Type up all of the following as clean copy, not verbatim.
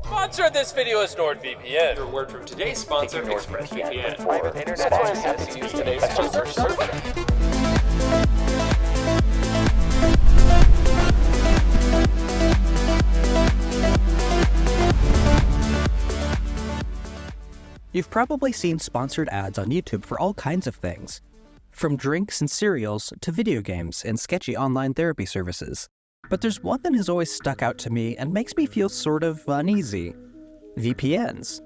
Sponsor of this video is NordVPN. Your word from today's sponsor, ExpressVPN. Private internet access to use today's sponsor search. You've probably seen sponsored ads on YouTube for all kinds of things, from drinks and cereals to video games and sketchy online therapy services. But there's one that has always stuck out to me and makes me feel sort of uneasy: VPNs.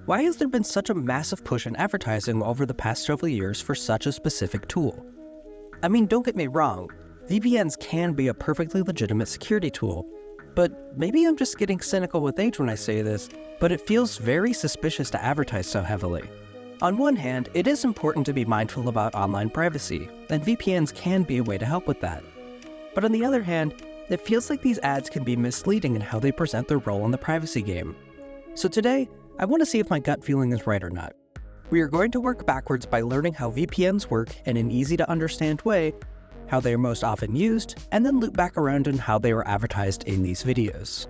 Why has there been such a massive push in advertising over the past several years for such a specific tool? I mean, don't get me wrong, VPNs can be a perfectly legitimate security tool, but maybe I'm just getting cynical with age when I say this, but it feels very suspicious to advertise so heavily. On one hand, it is important to be mindful about online privacy, and VPNs can be a way to help with that. But on the other hand, it feels like these ads can be misleading in how they present their role in the privacy game. So today, I want to see if my gut feeling is right or not. We are going to work backwards by learning how VPNs work in an easy-to-understand way, how they are most often used, and then loop back around on how they were advertised in these videos.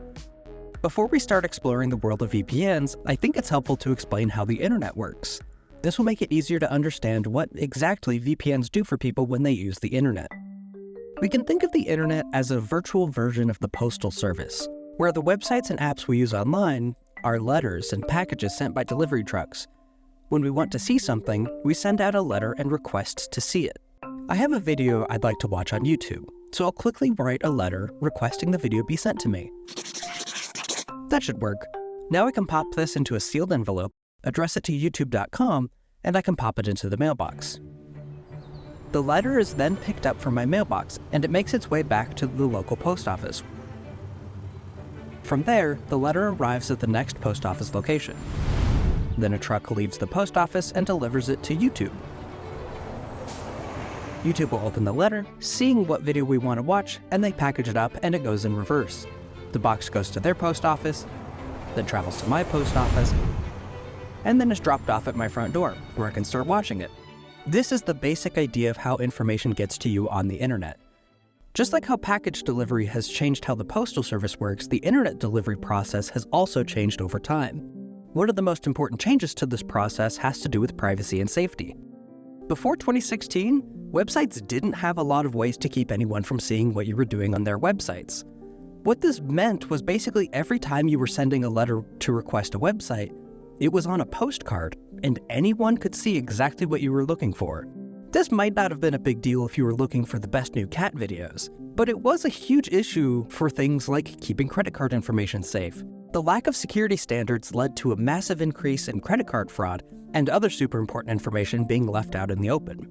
Before we start exploring the world of VPNs, I think it's helpful to explain how the internet works. This will make it easier to understand what exactly VPNs do for people when they use the internet. We can think of the internet as a virtual version of the postal service, where the websites and apps we use online are letters and packages sent by delivery trucks. When we want to see something, we send out a letter and request to see it. I have a video I'd like to watch on YouTube, so I'll quickly write a letter requesting the video be sent to me. That should work. Now I can pop this into a sealed envelope, address it to youtube.com, and I can pop it into the mailbox. The letter is then picked up from my mailbox, and it makes its way back to the local post office. From there, the letter arrives at the next post office location. Then a truck leaves the post office and delivers it to YouTube. YouTube will open the letter, seeing what video we want to watch, and they package it up and it goes in reverse. The box goes to their post office, then travels to my post office, and then is dropped off at my front door, where I can start watching it. This is the basic idea of how information gets to you on the internet. Just like how package delivery has changed how the postal service works, the internet delivery process has also changed over time. One of the most important changes to this process has to do with privacy and safety. Before 2016, websites didn't have a lot of ways to keep anyone from seeing what you were doing on their websites. What this meant was basically every time you were sending a letter to request a website, it was on a postcard, and anyone could see exactly what you were looking for. This might not have been a big deal if you were looking for the best new cat videos, but it was a huge issue for things like keeping credit card information safe. The lack of security standards led to a massive increase in credit card fraud and other super important information being left out in the open.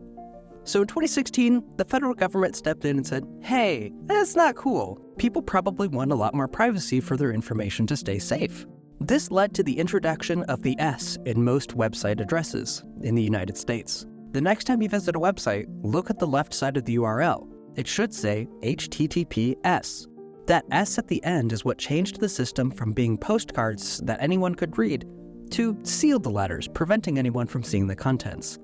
So in 2016, the federal government stepped in and said, hey, that's not cool. People probably want a lot more privacy for their information to stay safe. This led to the introduction of the S in most website addresses in the United States. The next time you visit a website, look at the left side of the URL. It should say HTTPS. That S at the end is what changed the system from being postcards that anyone could read to sealed letters, preventing anyone from seeing the contents.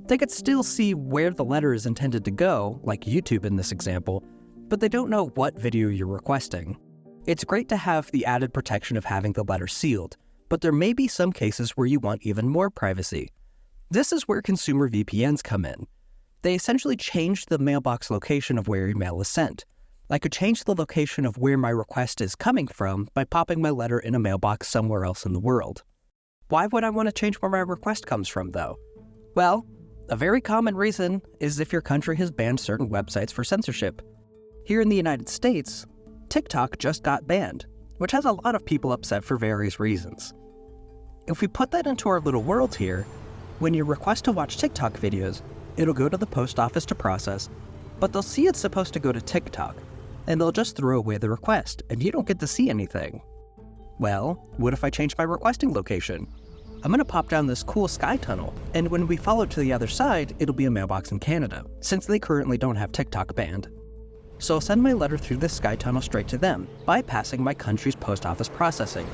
They could still see where the letter is intended to go, like YouTube in this example, but they don't know what video you're requesting. It's great to have the added protection of having the letter sealed, but there may be some cases where you want even more privacy. This is where consumer VPNs come in. They essentially change the mailbox location of where your mail is sent. I could change the location of where my request is coming from by popping my letter in a mailbox somewhere else in the world. Why would I want to change where my request comes from, though? Well, a very common reason is if your country has banned certain websites for censorship. Here in the United States, TikTok just got banned, which has a lot of people upset for various reasons. If we put that into our little world here, when you request to watch TikTok videos, it'll go to the post office to process, but they'll see it's supposed to go to TikTok, and they'll just throw away the request, and you don't get to see anything. Well, what if I change my requesting location? I'm gonna pop down this cool sky tunnel, and when we follow to the other side, it'll be a mailbox in Canada, since they currently don't have TikTok banned. So I'll send my letter through this sky tunnel straight to them, bypassing my country's post office processing.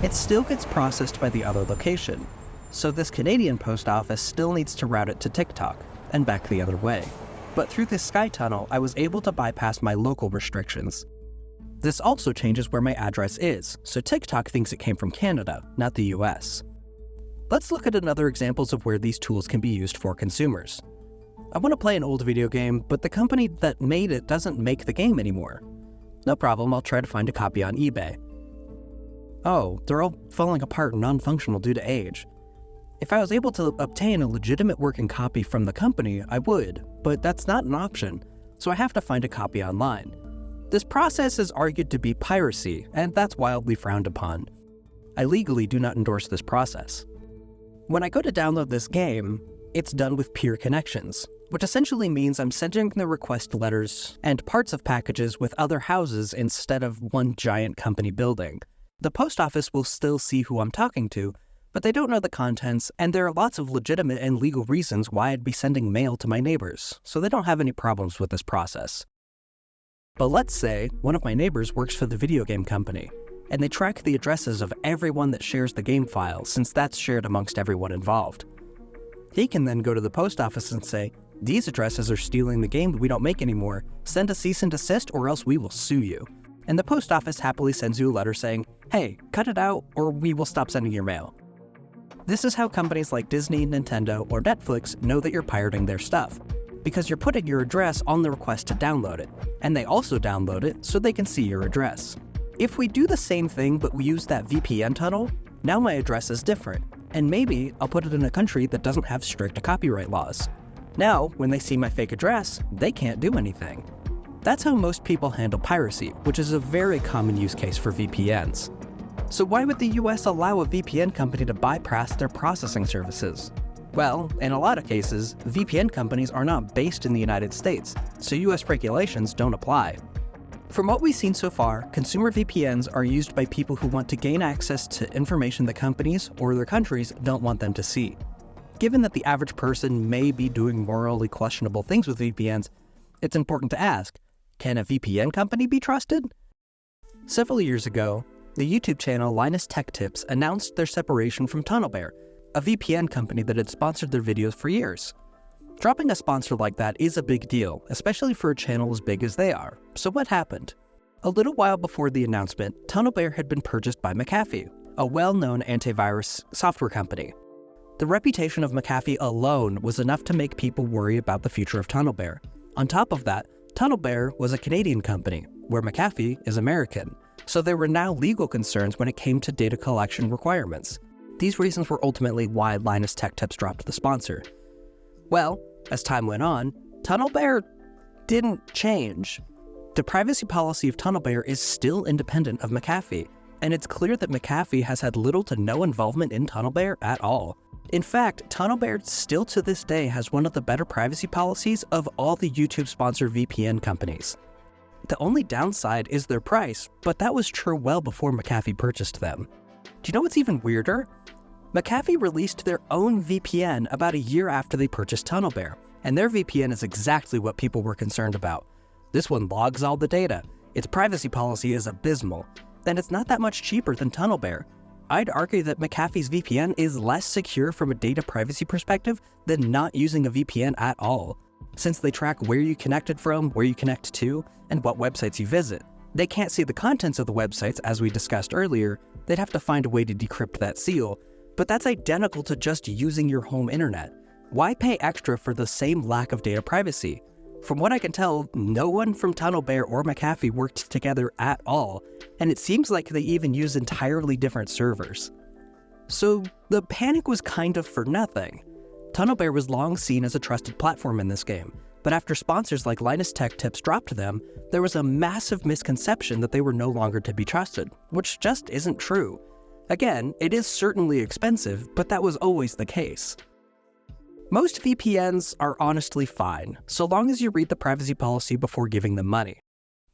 It still gets processed by the other location, so this Canadian post office still needs to route it to TikTok, and back the other way. But through this sky tunnel, I was able to bypass my local restrictions. This also changes where my address is, so TikTok thinks it came from Canada, not the US. Let's look at another examples of where these tools can be used for consumers. I want to play an old video game, but the company that made it doesn't make the game anymore. No problem, I'll try to find a copy on eBay. Oh, they're all falling apart and non-functional due to age. If I was able to obtain a legitimate working copy from the company, I would, but that's not an option, so I have to find a copy online. This process is argued to be piracy, and that's wildly frowned upon. I legally do not endorse this process. When I go to download this game, it's done with peer connections, which essentially means I'm sending the request letters and parts of packages with other houses instead of one giant company building. The post office will still see who I'm talking to, but they don't know the contents, and there are lots of legitimate and legal reasons why I'd be sending mail to my neighbors, so they don't have any problems with this process. But let's say one of my neighbors works for the video game company, and they track the addresses of everyone that shares the game file, since that's shared amongst everyone involved. He can then go to the post office and say, "These addresses are stealing the game that we don't make anymore. Send a cease and desist or else we will sue you." And the post office happily sends you a letter saying, "Hey, cut it out or we will stop sending your mail." This is how companies like Disney, Nintendo, or Netflix know that you're pirating their stuff, because you're putting your address on the request to download it, and they also download it so they can see your address. If we do the same thing but we use that VPN tunnel, now my address is different, and maybe I'll put it in a country that doesn't have strict copyright laws. Now, when they see my fake address, they can't do anything. That's how most people handle piracy, which is a very common use case for VPNs. So why would the US allow a VPN company to bypass their processing services? Well, in a lot of cases, VPN companies are not based in the United States, so US regulations don't apply. From what we've seen so far, consumer VPNs are used by people who want to gain access to information that companies or their countries don't want them to see. Given that the average person may be doing morally questionable things with VPNs, it's important to ask, can a VPN company be trusted? Several years ago, the YouTube channel Linus Tech Tips announced their separation from TunnelBear, a VPN company that had sponsored their videos for years. Dropping a sponsor like that is a big deal, especially for a channel as big as they are. So what happened? A little while before the announcement, TunnelBear had been purchased by McAfee, a well-known antivirus software company. The reputation of McAfee alone was enough to make people worry about the future of TunnelBear. On top of that, TunnelBear was a Canadian company, where McAfee is American, so there were now legal concerns when it came to data collection requirements. These reasons were ultimately why Linus Tech Tips dropped the sponsor. Well, as time went on, TunnelBear didn't change. The privacy policy of TunnelBear is still independent of McAfee, and it's clear that McAfee has had little to no involvement in TunnelBear at all. In fact, TunnelBear still to this day has one of the better privacy policies of all the YouTube-sponsored VPN companies. The only downside is their price, but that was true well before McAfee purchased them. Do you know what's even weirder? McAfee released their own VPN about a year after they purchased TunnelBear, and their VPN is exactly what people were concerned about. This one logs all the data, its privacy policy is abysmal, and it's not that much cheaper than TunnelBear. I'd argue that McAfee's VPN is less secure from a data privacy perspective than not using a VPN at all, since they track where you connected from, where you connect to, and what websites you visit. They can't see the contents of the websites, as we discussed earlier. They'd have to find a way to decrypt that seal, but that's identical to just using your home internet. Why pay extra for the same lack of data privacy? From what I can tell, no one from TunnelBear or McAfee worked together at all, and it seems like they even use entirely different servers. So the panic was kind of for nothing. TunnelBear was long seen as a trusted platform in this game, but after sponsors like Linus Tech Tips dropped them, there was a massive misconception that they were no longer to be trusted, which just isn't true. Again, it is certainly expensive, but that was always the case. Most VPNs are honestly fine, so long as you read the privacy policy before giving them money.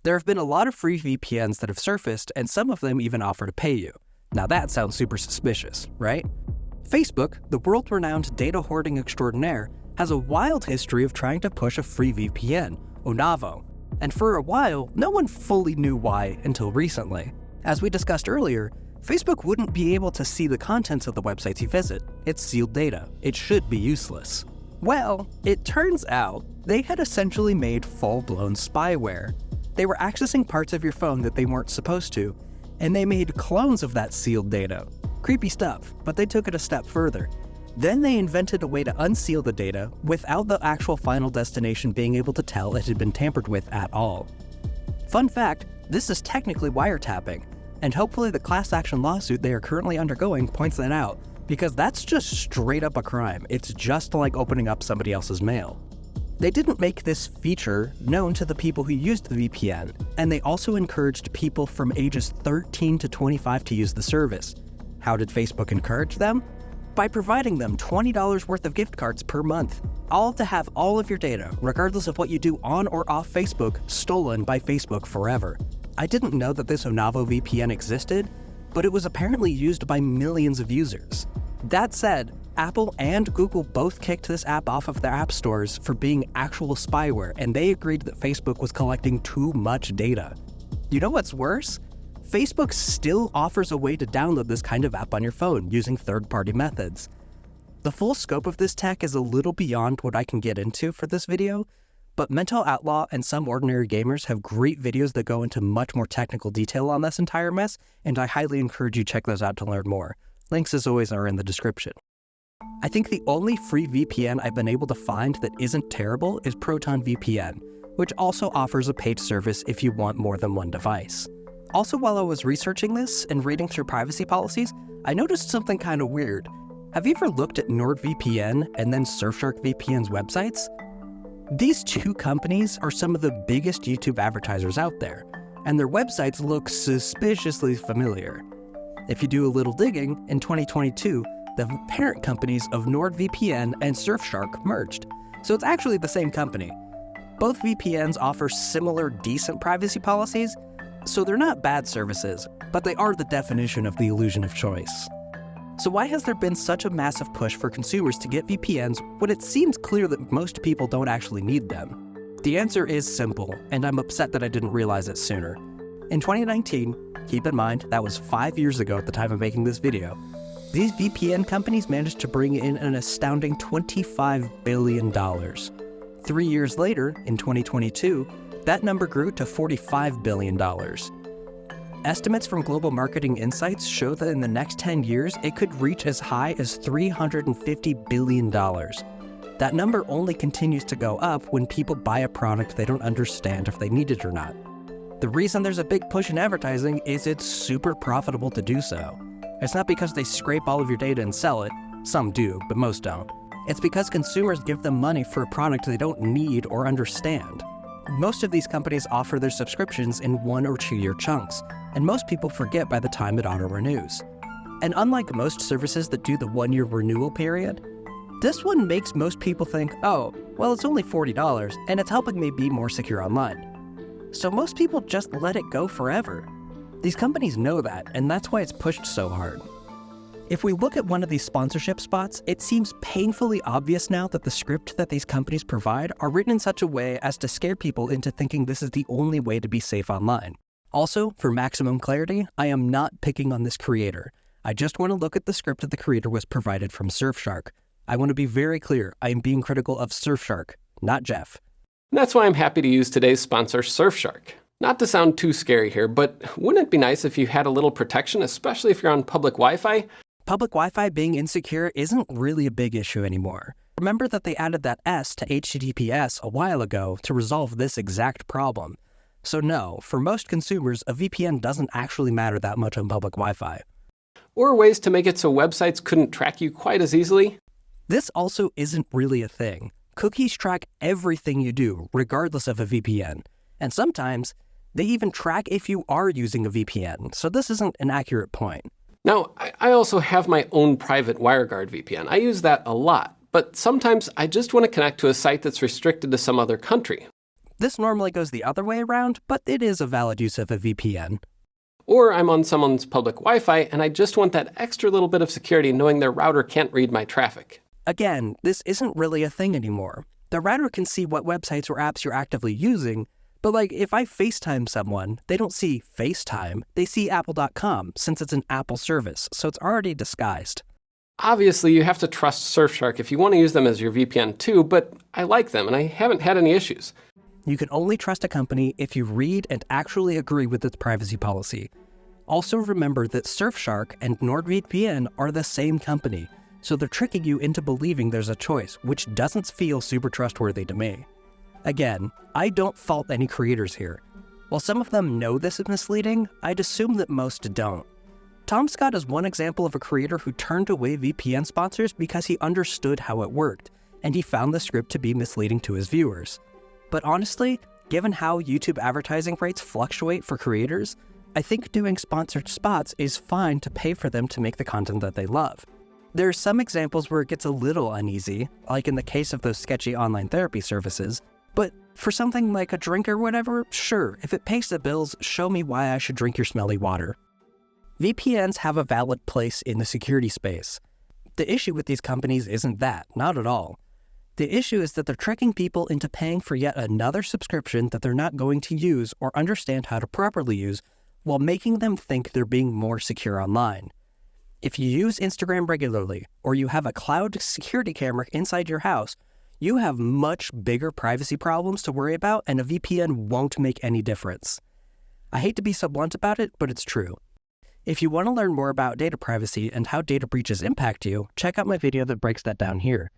There have been a lot of free VPNs that have surfaced, and some of them even offer to pay you. Now that sounds super suspicious, right? Facebook, the world-renowned data hoarding extraordinaire, has a wild history of trying to push a free VPN, Onavo, and for a while, no one fully knew why until recently. As we discussed earlier, Facebook wouldn't be able to see the contents of the websites you visit. It's sealed data. It should be useless. Well, it turns out they had essentially made full-blown spyware. They were accessing parts of your phone that they weren't supposed to, and they made clones of that sealed data. Creepy stuff, but they took it a step further. Then they invented a way to unseal the data without the actual final destination being able to tell it had been tampered with at all. Fun fact, this is technically wiretapping, and hopefully the class action lawsuit they are currently undergoing points that out, because that's just straight up a crime. It's just like opening up somebody else's mail. They didn't make this feature known to the people who used the VPN, and they also encouraged people from ages 13 to 25 to use the service. How did Facebook encourage them? By providing them $20 worth of gift cards per month, all to have all of your data, regardless of what you do on or off Facebook, stolen by Facebook forever. I didn't know that this Onavo VPN existed, but it was apparently used by millions of users. That said, Apple and Google both kicked this app off of their app stores for being actual spyware, and they agreed that Facebook was collecting too much data. You know what's worse? Facebook still offers a way to download this kind of app on your phone using third-party methods. The full scope of this tech is a little beyond what I can get into for this video, but Mental Outlaw and Some Ordinary Gamers have great videos that go into much more technical detail on this entire mess, and I highly encourage you to check those out to learn more. Links, as always, are in the description. I think the only free VPN I've been able to find that isn't terrible is Proton VPN, which also offers a paid service if you want more than one device. Also, while I was researching this and reading through privacy policies, I noticed something kind of weird. Have you ever looked at NordVPN and then Surfshark VPN's websites? These two companies are some of the biggest YouTube advertisers out there, and their websites look suspiciously familiar. If you do a little digging, in 2022, the parent companies of NordVPN and Surfshark merged, so it's actually the same company. Both VPNs offer similar decent privacy policies, so they're not bad services, but they are the definition of the illusion of choice. So why has there been such a massive push for consumers to get VPNs when it seems clear that most people don't actually need them? The answer is simple, and I'm upset that I didn't realize it sooner. In 2019, keep in mind that was 5 years ago at the time of making this video, these VPN companies managed to bring in an astounding $25 billion. 3 years later, in 2022, that number grew to $45 billion. Estimates from Global Marketing Insights show that in the next 10 years, it could reach as high as $350 billion. That number only continues to go up when people buy a product they don't understand if they need it or not. The reason there's a big push in advertising is it's super profitable to do so. It's not because they scrape all of your data and sell it. Some do, but most don't. It's because consumers give them money for a product they don't need or understand. Most of these companies offer their subscriptions in 1 or 2 year chunks, and most people forget by the time it auto-renews. And unlike most services that do the 1 year renewal period, this one makes most people think, oh, well, it's only $40 and it's helping me be more secure online. So most people just let it go forever. These companies know that, and that's why it's pushed so hard. If we look at one of these sponsorship spots, it seems painfully obvious now that the script that these companies provide are written in such a way as to scare people into thinking this is the only way to be safe online. Also, for maximum clarity, I am not picking on this creator. I just want to look at the script that the creator was provided from Surfshark. I want to be very clear, I am being critical of Surfshark, not Jeff. That's why I'm happy to use today's sponsor, Surfshark. Not to sound too scary here, but wouldn't it be nice if you had a little protection, especially if you're on public Wi-Fi? Public Wi-Fi being insecure isn't really a big issue anymore. Remember that they added that S to HTTPS a while ago to resolve this exact problem. So no, for most consumers, a VPN doesn't actually matter that much on public Wi-Fi. Or ways to make it so websites couldn't track you quite as easily? This also isn't really a thing. Cookies track everything you do, regardless of a VPN. And sometimes, they even track if you are using a VPN, so this isn't an accurate point. Now, I also have my own private WireGuard VPN. I use that a lot, but sometimes I just want to connect to a site that's restricted to some other country. This normally goes the other way around, but it is a valid use of a VPN. Or I'm on someone's public Wi-Fi and I just want that extra little bit of security knowing their router can't read my traffic. Again, this isn't really a thing anymore. The router can see what websites or apps you're actively using, but like if I FaceTime someone, they don't see FaceTime, they see apple.com since it's an Apple service, so it's already disguised. Obviously, you have to trust Surfshark if you want to use them as your VPN too, but I like them and I haven't had any issues. You can only trust a company if you read and actually agree with its privacy policy. Also remember that Surfshark and NordVPN are the same company, so they're tricking you into believing there's a choice, which doesn't feel super trustworthy to me. Again, I don't fault any creators here. While some of them know this is misleading, I'd assume that most don't. Tom Scott is one example of a creator who turned away VPN sponsors because he understood how it worked, and he found the script to be misleading to his viewers. But honestly, given how YouTube advertising rates fluctuate for creators, I think doing sponsored spots is fine to pay for them to make the content that they love. There are some examples where it gets a little uneasy, like in the case of those sketchy online therapy services, but for something like a drink or whatever, sure, if it pays the bills, show me why I should drink your smelly water. VPNs have a valid place in the security space. The issue with these companies isn't that, not at all. The issue is that they're tricking people into paying for yet another subscription that they're not going to use or understand how to properly use, while making them think they're being more secure online. If you use Instagram regularly, or you have a cloud security camera inside your house, you have much bigger privacy problems to worry about, and a VPN won't make any difference. I hate to be so blunt about it, but it's true. If you want to learn more about data privacy and how data breaches impact you, check out my video that breaks that down here.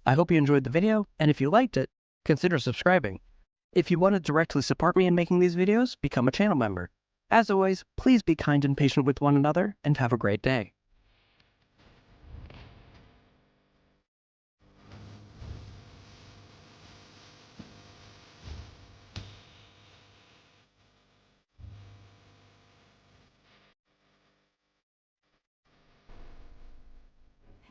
I hope you enjoyed the video, and if you liked it, consider subscribing. If you want to directly support me in making these videos, become a channel member. As always, please be kind and patient with one another, and have a great day.